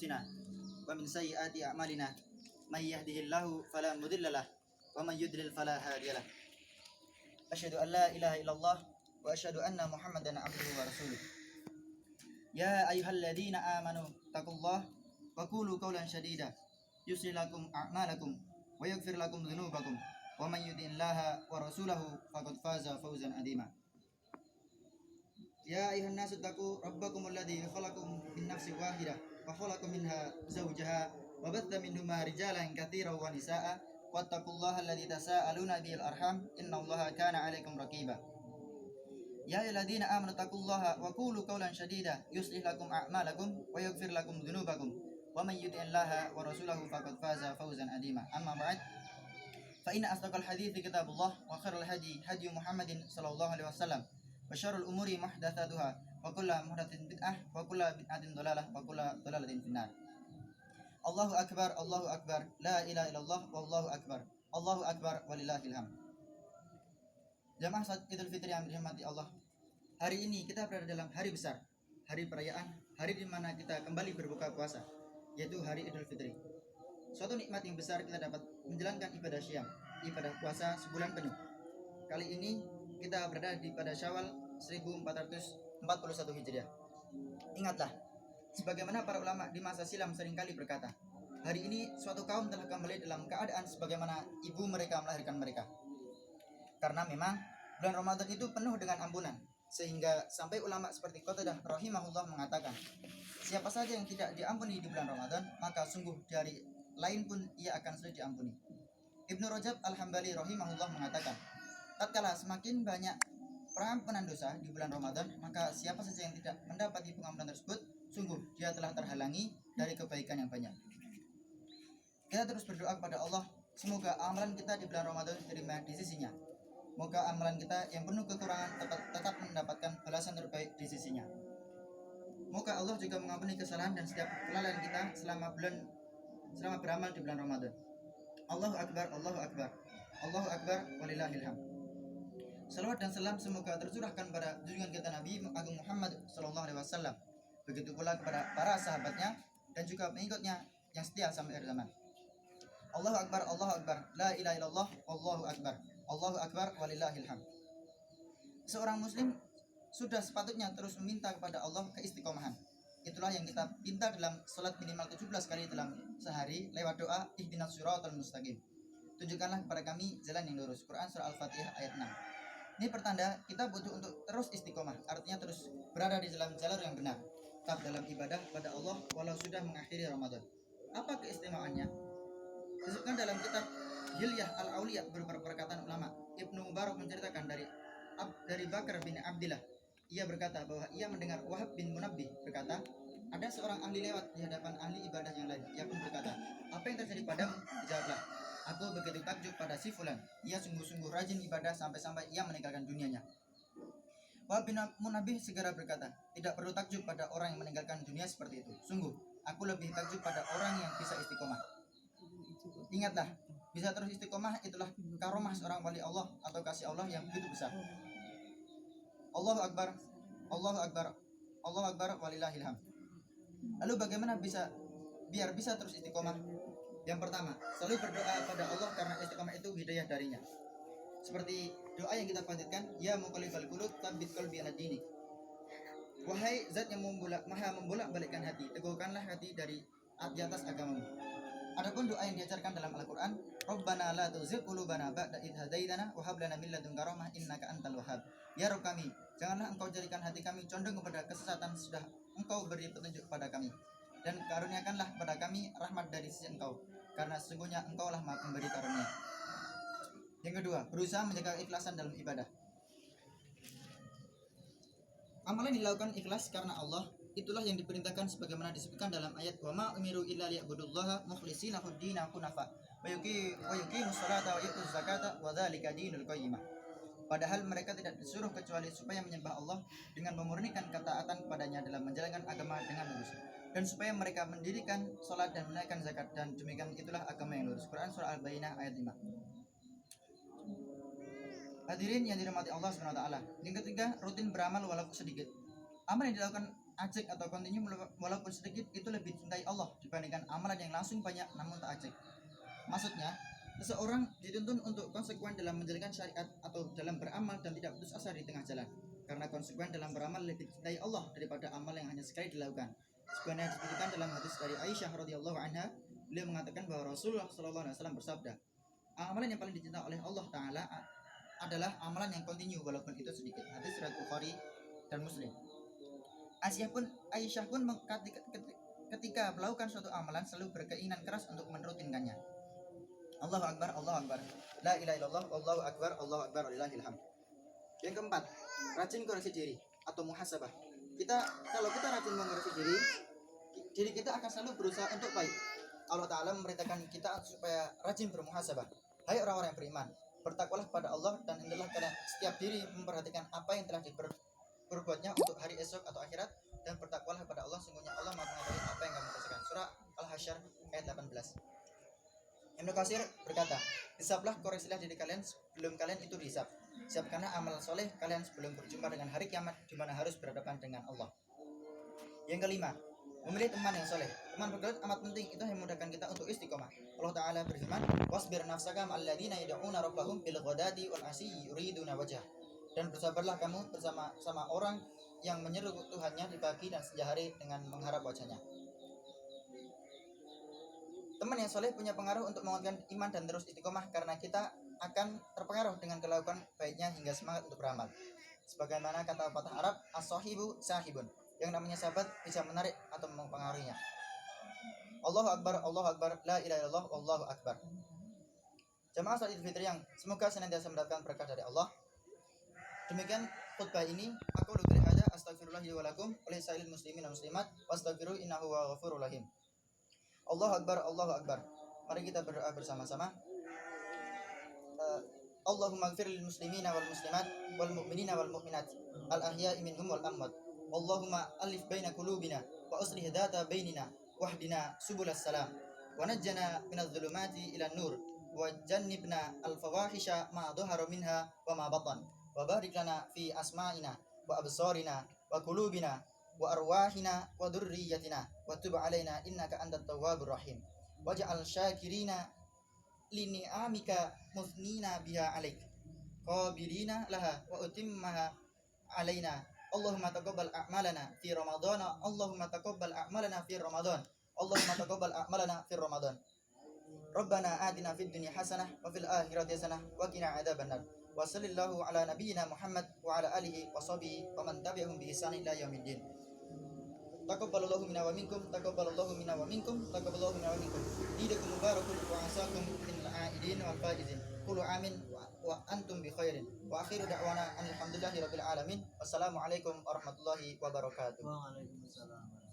أنفسنا ومن سيئات أعمالنا من يهده الله فلا مضل له ومن يضلل فلا هادي له أشهد أن لا إله إلا الله وأشهد أن محمدا عبده ورسوله يا أيها الذين آمنوا اتقوا الله وقولوا قولا سديدا يصلح لكم أعمالكم ويغفر لكم ذنوبكم ومن يطع الله ورسوله فقد فاز فوزا عظيما يا أيها الناس اتقوا ربكم الذي خلقكم من نفس واحدة وخلق منها زوجها وبث منهما رجالا كثيرا ونساء واتقوا الله الذي تساءلون به الأرحام إن الله كان عليكم رقيبا يا أيها الذين آمنوا اتقوا الله وقولوا قولا سديدا يصلح لكم أعمالكم ويغفر لكم ذنوبكم ومن يطع الله ورسوله فقد فاز فوزا عظيما أما بعد فإن أصدق الحديث كتاب الله وخير الهدي هدي محمد صلى الله عليه وسلم وشر الأمور محدثاتها وكل محدثة بدعة وكل بدعة ضلالة وكل ضلالة في النار. الله أكبر لا إله إلا الله والله أكبر walillahil hamd. Jamaah salat Idul Fitri yang dirahmati Allah, hari ini kita berada dalam hari besar, hari perayaan, hari di mana kita kembali berbuka puasa, yaitu hari Idul Fitri. Suatu nikmat yang besar kita dapat menjalankan ibadah syam, ibadah puasa sebulan penuh. Kali ini kita berada pada Syawal 1441 Hijriah. Ingatlah, sebagaimana para ulama di masa silam seringkali berkata, hari ini suatu kaum telah kembali dalam keadaan sebagaimana ibu mereka melahirkan mereka. Karena memang bulan Ramadan itu penuh dengan ampunan, sehingga sampai ulama seperti Qatadah rahimahullah mengatakan, siapa saja yang tidak diampuni di bulan Ramadan, maka sungguh di hari lain pun ia akan sulit diampuni. Ibnu Rajab Al-Hambali rahimahullah mengatakan, tatkala semakin banyak pengampunan dosa di bulan Ramadan, maka siapa saja yang tidak mendapati pengampunan tersebut, sungguh dia telah terhalangi dari kebaikan yang banyak. Kita terus berdoa kepada Allah, semoga amalan kita di bulan Ramadan diterima di sisinya. Semoga amalan kita yang penuh kekurangan tetap mendapatkan balasan terbaik di sisinya. Semoga Allah juga mengampuni kesalahan dan setiap kelalaian kita selama beramal di bulan Ramadan. Allahu Akbar walillahil hamd. Salawat dan salam semoga tercurahkan pada junjungan kita Nabi Agung Muhammad sallallahu alaihi wasallam. Begitu pula kepada para sahabatnya dan juga pengikutnya yang setia sampai akhir zaman. Allahu Akbar, la ilaha illallah, Allahu Akbar walillahil hamd. Seorang muslim sudah sepatutnya terus meminta kepada Allah keistiqomahan. Itulah yang kita minta dalam salat minimal 17 kali dalam sehari lewat doa ihdinas siratal mustaqim. Tunjukkanlah kepada kami jalan yang lurus. Quran surah Al-Fatihah ayat 6. Ini pertanda kita butuh untuk terus istiqomah, artinya terus berada di dalam jalur yang benar, tetap dalam ibadah pada Allah walau sudah mengakhiri Ramadan. Apa keistimewaannya? Disebutkan dalam kitab Hilyah Al-Auliya beberapa perkataan ulama. Ibnu Mubarak menceritakan dari Bakar bin Abdillah. Ia berkata bahwa ia mendengar Wahab bin Munabbih berkata, ada seorang ahli lewat di hadapan ahli ibadah yang lain. Ia pun berkata, apa yang terjadi padamu? Dijawablah, aku begitu takjub pada si fulan. Ia sungguh-sungguh rajin ibadah sampai-sampai ia meninggalkan dunianya. Wahab bin Munabbih segera berkata, tidak perlu takjub pada orang yang meninggalkan dunia seperti itu. Sungguh, aku lebih takjub pada orang yang bisa istiqomah. Ingatlah, bisa terus istiqomah itulah karomah seorang wali Allah atau kasih Allah yang begitu besar. Allahu Akbar walillahil hamd. Lalu bagaimana biar bisa terus istiqomah? Yang pertama, selalu berdoa pada Allah karena istiqomah itu hidayah darinya. Seperti doa yang kita panjatkan, ya muqallibal qulub tsabbit qalbi ala dinik. Wahai zat yang maha membolak-balikkan hati, teguhkanlah hati di atas agamamu. Adapun doa yang diajarkan dalam Al-Qur'an, Rabbana la tuzigh qulubana ba'da idh hadaitana wa hab lana min ladunka rahmah innaka antal wahhab. Ya Rabb kami, janganlah Engkau jadikan hati kami condong kepada kesesatan sudah Engkau beri petunjuk kepada kami, dan karuniakanlah kepada kami rahmat dari sisi Engkau, karena sesungguhnya Engkaulah Maha Pemberi karunia. Yang kedua, berusaha menjaga keikhlasan dalam ibadah. Amalan dilakukan ikhlas karena Allah, itulah yang diperintahkan sebagaimana disebutkan dalam ayat wa ma umiru illa liya'budullaha mukhlishina lad-dina hunafa wa yuqimus salata wa yutuz zakata wa dzalika dinul qayyimah. Padahal mereka tidak disuruh kecuali supaya menyembah Allah dengan memurnikan ketaatan kepadanya dalam menjalankan agama dengan lurus, dan supaya mereka mendirikan salat dan menunaikan zakat, dan demikian itulah agama yang lurus. Quran surah Al-Bayyinah ayat 5. Hadirin yang dirahmati Allah Subhanahu wa taala. Yang ketiga, rutin beramal walau sedikit. Amal yang dilakukan ajek atau kontinu walaupun sedikit itu lebih dicintai Allah dibandingkan amalan yang langsung banyak namun tak ajek. Maksudnya, seseorang dituntun untuk konsekuen dalam menjalankan syariat atau dalam beramal dan tidak putus asa di tengah jalan. Karena konsekuen dalam beramal lebih dicintai Allah daripada amal yang hanya sekali dilakukan. Sebagaimana disebutkan dalam hadis dari Aisyah radhiyallahu anha, beliau mengatakan bahwa Rasulullah sallallahu alaihi wasallam bersabda, amalan yang paling dicintai oleh Allah Taala adalah amalan yang kontinu walaupun itu sedikit. Hadis riwayat Bukhari dan Muslim. Aisyah pun ketika melakukan suatu amalan selalu berkeinginan keras untuk merutinkannya. Allahu Akbar, Allahu Akbar, la ilaha illallah, Allahu Akbar, walillahil hamd. Yang keempat, rajin koreksi diri atau muhasabah. Kalau kita rajin mengoreksi diri kita akan selalu berusaha untuk baik. Allah Ta'ala memerintahkan kita supaya rajin bermuhasabah. Hai orang-orang yang beriman, bertakwalah kepada Allah dan hendaklah kalian setiap diri memperhatikan apa yang telah diperbuatnya untuk hari esok atau akhirat, dan bertakwalah kepada Allah, sungguhnya Allah Maha mengetahui apa yang kamu kerjakan. Surah Al-Hasyr ayat 18. Ibnu Katsir berkata, hisablah, koreksilah diri kalian sebelum kalian itu dihisab. Siapkanlah amal soleh kalian sebelum berjumpa dengan hari kiamat di mana harus berhadapan dengan Allah. Yang kelima, memilih teman yang soleh. Teman bergelut amat penting, itu yang memudahkan kita untuk istiqomah. Allah Ta'ala berfirman, wasbir nafsaka ma'alladzina yad'una rabbahum bil ghadati wal asyi yuriduna wajhah. Dan bersabarlah kamu bersama orang yang menyeru Tuhannya di pagi dan senja hari dengan mengharap wajahnya. Teman yang soleh punya pengaruh untuk menguatkan iman dan terus istiqomah, karena kita akan terpengaruh dengan kelakuan baiknya hingga semangat untuk beramal. Sebagaimana kata patah Arab, as-sahibu sahibun, yang namanya sahabat bisa menarik atau mempengaruhinya. Allahu Akbar, la ilaha illallah, Allahu Akbar. Jamaah salat Idul Fitri yang semoga senantiasa mendapatkan berkah dari Allah. Demikian khutbah ini. Aku lu hada astagfirullahi wa lakum wa lisa'il muslimin wa muslimat wastaghfiru innahu huwal ghafurur rahim. Allahu Akbar, Allahu Akbar. Mari kita berdoa bersama-sama. Allahumma ighfir lil muslimina wal muslimat wal mu'minina wal mu'minat al ahya'i minhum wal amwat. Allahumma alif baina qulubina wa aslih dhata bainina wahdina subulas salam wa najjana minadh dhulumati ila nur wa jannibna al fawahisha ma dhahara minha wa ma batan wa barik lana fi asma'ina wa absarina wa qulubina wa arwahina wa dhurriyyatina wa tub alaina innaka antat tawwabur rahim waj'al syakirina li ni'amika muthnina biha alaik qabilina laha wa utimmaha alaina. Allahumma taqabbal a'malana fi Ramadan, Allahumma taqabbal a'malana fi Ramadan, Allahumma taqabbal a'malana fi Ramadan. Rabbana atina fid dunya hasanah wa fil akhirati hasanah wa qina adzabannar. Wa sallallahu ala nabiyyina Muhammad wa ala alihi wa sahbihi wa man tabi'ahum bi ihsan ila yaumiddin. Taqabbalallahu minna wa minkum, taqabbalallahu minna wa minkum, taqabbalallahu minna wa minkum. Idakum mubarakun wa asakum minal a'idin wal faizin. Qulu amin wa antum bi khairin. Wa akhiru da'wana alhamdulillahi rabbil alamin. Wassalamualaikum warahmatullahi wabarakatuh. Waalaikumsalam.